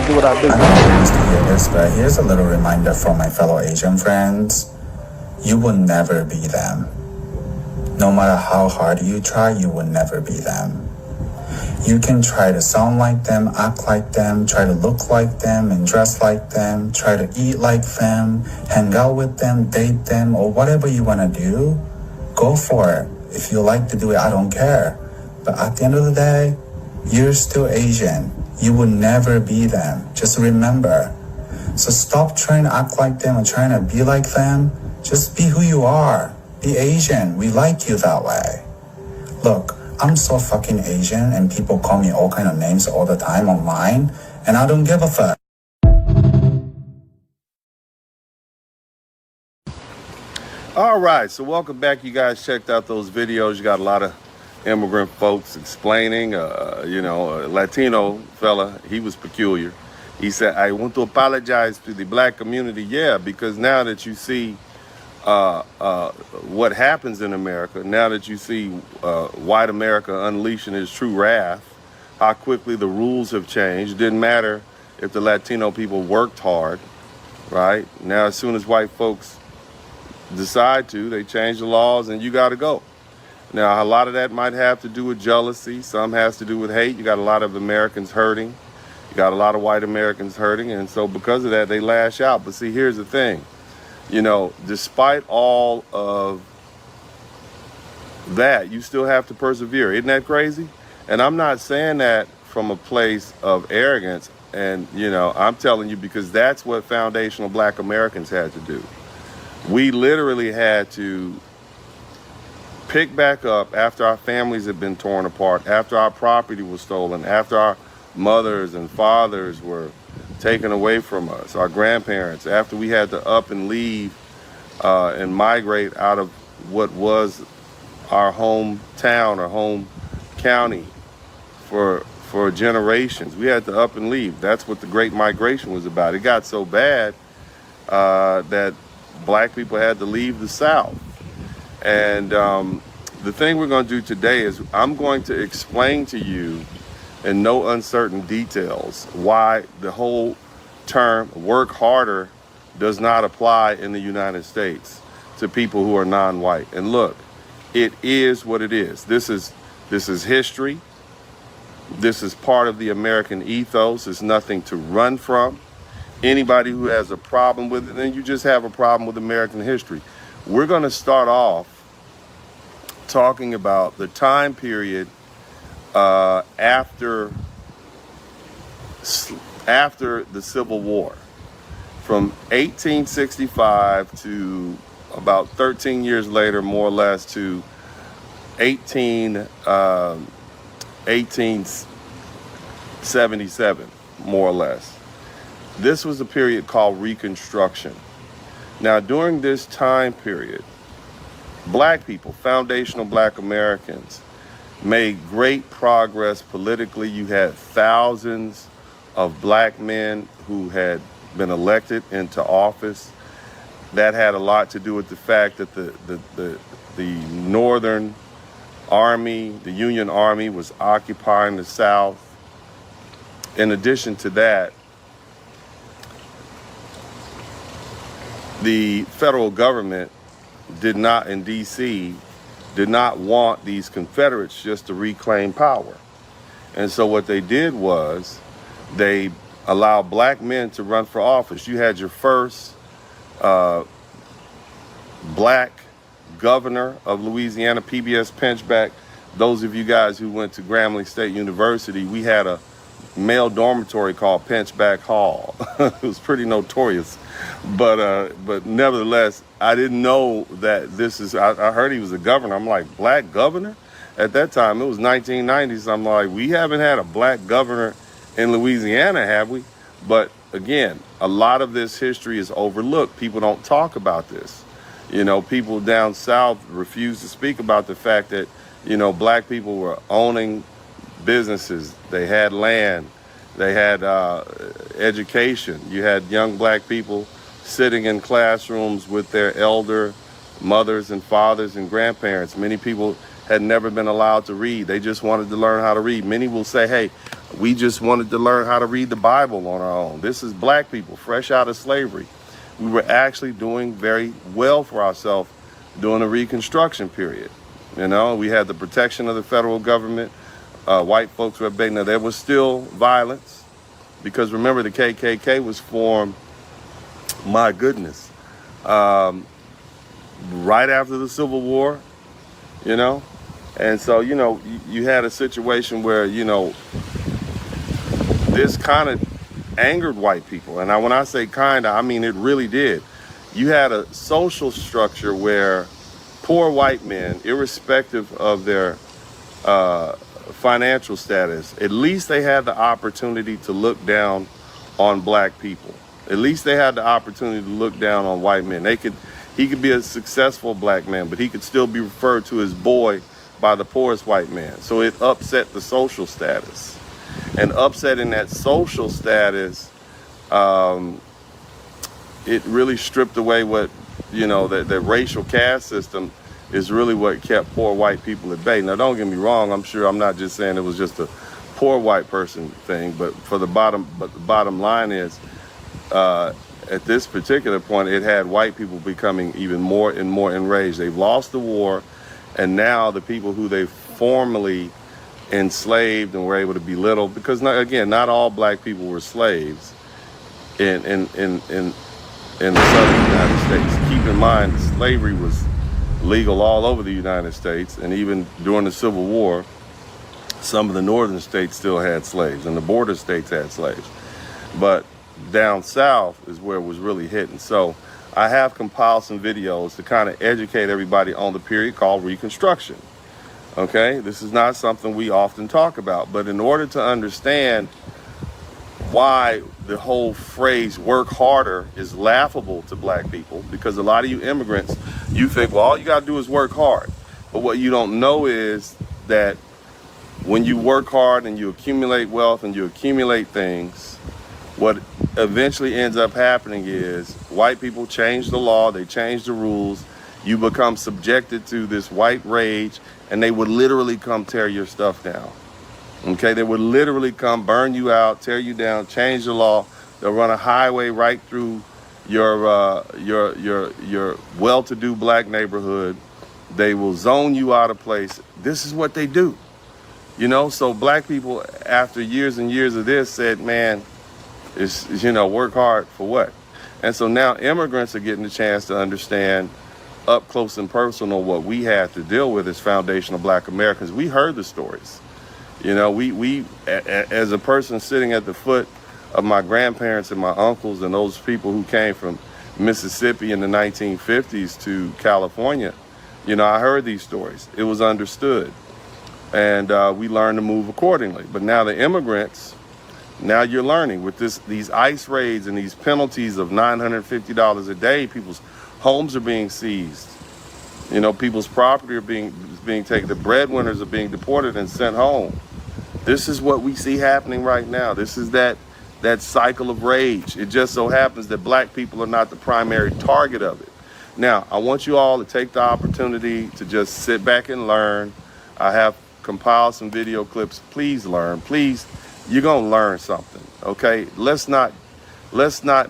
do what I do. I know you're used to hear this, but here's a little reminder from my fellow Asian friends. You will never be them. No matter how hard you try, you will never be them. You can try to sound like them, act like them, try to look like them and dress like them, try to eat like them, hang out with them, date them, or whatever you want to do. Go for it. If you like to do it, I don't care. But at the end of the day, you're still Asian. You will never be them. Just remember. So stop trying to act like them and trying to be like them. Just be who you are. Be Asian. We like you that way. Look, I'm so fucking Asian and people call me all kind of names all the time online, and I don't give a fuck. All right, so welcome back. You guys checked out those videos. You got a lot of immigrant folks explaining, a Latino fella, he was peculiar. He said, I want to apologize to the black community. Yeah, because now that you see what happens in America, now that you see white America unleashing its true wrath, how quickly the rules have changed. It didn't matter if the Latino people worked hard, right? Now, as soon as white folks decide to, they change the laws and you got to go. Now, a lot of that might have to do with jealousy. Some has to do with hate. You got a lot of Americans hurting. You got a lot of white Americans hurting. And so because of that, they lash out. But see, here's the thing. You know, despite all of that, you still have to persevere. Isn't that crazy? And I'm not saying that from a place of arrogance. And, you know, I'm telling you because that's what foundational black Americans had to do. We literally had to pick back up after our families had been torn apart, after our property was stolen, after our mothers and fathers were taken away from us, our grandparents, after we had to up and leave and migrate out of what was our hometown or home county for generations. We had to up and leave. That's what the Great Migration was about. It got so bad that black people had to leave the South. And the thing we're going to do today is I'm going to explain to you in no uncertain details why the whole term work harder does not apply in the United States to people who are non-white. And look, it is what it is. This is history. This is part of the American ethos. It's nothing to run from. Anybody who has a problem with it, then you just have a problem with American history. We're going to start off talking about the time period after the Civil War, from 1865 to about 13 years later, more or less, to 1877, more or less. This was a period called Reconstruction. Now, during this time period, black people, foundational black Americans, made great progress politically. You had thousands of black men who had been elected into office. That had a lot to do with the fact that the Northern Army, the Union Army, was occupying the South. In addition to that, the federal government in D.C., did not want these Confederates just to reclaim power. And so what they did was they allowed black men to run for office. You had your first black governor of Louisiana, P.B.S. Pinchback. Those of you guys who went to Grambling State University, we had a male dormitory called Pinchback Hall. It was pretty notorious. But nevertheless, I didn't know that I heard he was a governor. I'm like, black governor? At that time, it was 1990s. I'm like, we haven't had a black governor in Louisiana, have we? But again, a lot of this history is overlooked. People don't talk about this. You know, people down south refuse to speak about the fact that, you know, black people were owning businesses. They had land. They had education. You had young black people sitting in classrooms with their elder mothers and fathers and grandparents. Many people had never been allowed to read. They just wanted to learn how to read. Many will say, hey, We just wanted to learn how to read the Bible on our own. This is black people fresh out of slavery. We were actually doing very well for ourselves during the Reconstruction period. You know, we had the protection of the federal government. White folks were big. Now, there was still violence because remember, the KKK was formed, my goodness, right after the Civil War, you know? And so, you know, you had a situation where, you know, this kind of angered white people. And when I say kind of, I mean it really did. You had a social structure where poor white men, irrespective of their financial status, at least they had the opportunity to look down on black people. At least they had the opportunity to look down on white men. He could be a successful black man, but he could still be referred to as boy by the poorest white man. So it upset the social status. And upsetting that social status, it really stripped away what, you know, the racial caste system is really what kept poor white people at bay. Now, don't get me wrong. I'm not just saying it was just a poor white person thing, but the bottom line is, at this particular point, it had white people becoming even more and more enraged. They've lost the war, and now the people who they formerly enslaved and were able to belittle, because not all black people were slaves in the southern United States. Keep in mind, slavery was legal all over the United States, and even during the Civil War, some of the northern states still had slaves, and the border states had slaves. But down south is where it was really hitting. So I have compiled some videos to kind of educate everybody on the period called Reconstruction. Okay, this is not something we often talk about, but in order to understand why the whole phrase work harder is laughable to black people, because a lot of you immigrants, you think, well, all you got to do is work hard. But what you don't know is that when you work hard and you accumulate wealth and you accumulate things, what eventually ends up happening is white people change the law, they change the rules, you become subjected to this white rage, and they would literally come tear your stuff down. Okay, they would literally come burn you out, tear you down, change the law. They'll run a highway right through your well-to-do black neighborhood. They will zone you out of place. This is what they do. You know, so black people, after years and years of this, said, man, it's, you know, work hard for what? And so now immigrants are getting the chance to understand up close and personal what we had to deal with as foundational black Americans. We heard the stories. You know, we as a person sitting at the foot of my grandparents and my uncles and those people who came from Mississippi in the 1950s to California, you know, I heard these stories. It was understood. And we learned to move accordingly. But now the immigrants, now you're learning with these ICE raids and these penalties of $950 a day, people's homes are being seized. You know, people's property are being taken. The breadwinners are being deported and sent home. This is what we see happening right now. This is that cycle of rage. It just so happens that black people are not the primary target of it. Now, I want you all to take the opportunity to just sit back and learn. I have compiled some video clips. Please learn. Please, you're going to learn something, okay? Let's not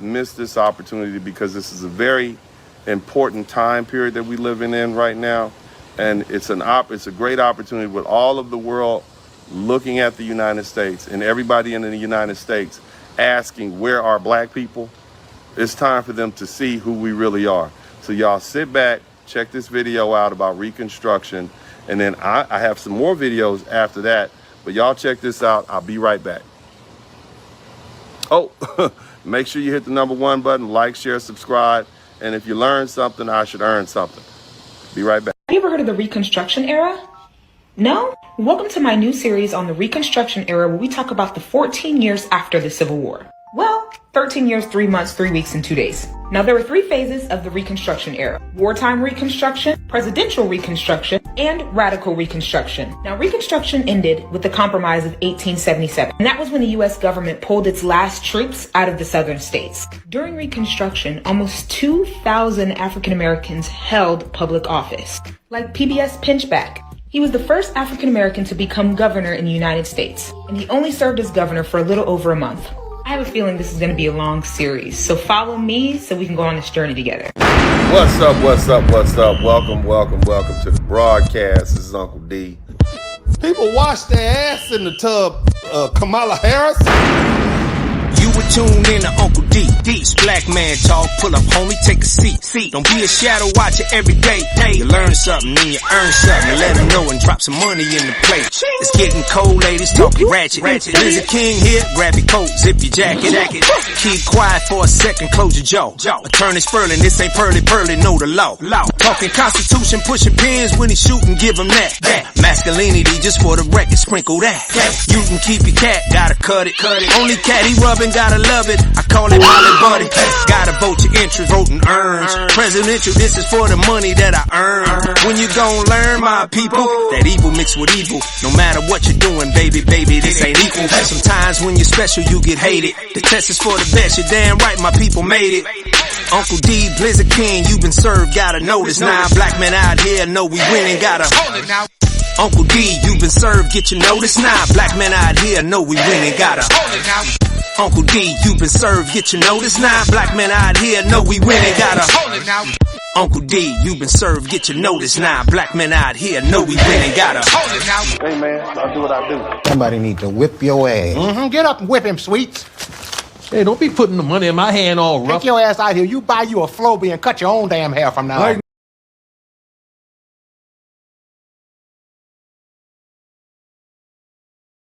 miss this opportunity, because this is a very important time period that we're living in right now, and it's a great opportunity with all of the world looking at the United States and everybody in the United States asking, where are black people? It's time for them to see who we really are. So y'all sit back, check this video out about Reconstruction, and then I have some more videos after that, but y'all check this out. I'll be right back. Oh, make sure you hit the #1 button, like, share, subscribe. And if you learn something, I should earn something. Be right back. Have you ever heard of the Reconstruction era? No? Welcome to my new series on the Reconstruction era, where we talk about the 14 years after the Civil War. Well, 13 years, 3 months, 3 weeks, and 2 days. Now, there were 3 phases of the Reconstruction era: wartime Reconstruction, presidential Reconstruction, and radical Reconstruction. Now, Reconstruction ended with the Compromise of 1877, and that was when the U.S. government pulled its last troops out of the southern states. During Reconstruction, almost 2,000 African Americans held public office, like PBS Pinchback, He was the first African American to become governor in the United States, and he only served as governor for a little over a month. I have a feeling this is going to be a long series, so follow me so we can go on this journey together. What's up, what's up, what's up? Welcome to the broadcast. This is Uncle D. People wash their ass in the tub, Kamala Harris. You were tuned in to Uncle D. This black man talk. Pull up, homie, take a seat. Don't be a shadow watcher every day. You learn something, then you earn something. And let them know and drop some money in the plate. It's getting cold, ladies, talking ratchet. Blizzard King here, grab your coat, zip your jacket. Keep quiet for a second, close your jaw. Attorney Spurling, this ain't pearly, know the law. Talking Constitution, pushing pins when he shooting, give him that. Masculinity, just for the record, sprinkle that. You can keep your cat, gotta cut it. Only cat he rubbing, gotta love it. I call it Molly Buddy. Gotta vote your interest, voting earns. Presidential, this is for the money that I earn. When you gon' learn, my people, that evil mixed with evil. No matter what you're doing, baby, this ain't equal. Sometimes when you're special, you get hated. The test is for the best, you're damn right, my people made it. Uncle D, Blizzard King, you've been served, gotta know this. Now black men out here know we winning, gotta hold it now. Uncle D, you've been served, get your notice now. Black men out here know we winning, gotta hold it now. Uncle D, you've been served, get your notice now. Black men out here know we winning, gotta hold it now. Uncle D, you've been served, get your notice now. Black men out here know we winning, gotta hold it now. Hey man, I'll do what I do. Somebody need to whip your ass. Get up and whip him, sweets. Hey, don't be putting the money in my hand all rough. Take your ass out here. You buy you a Floby and cut your own damn hair from now on.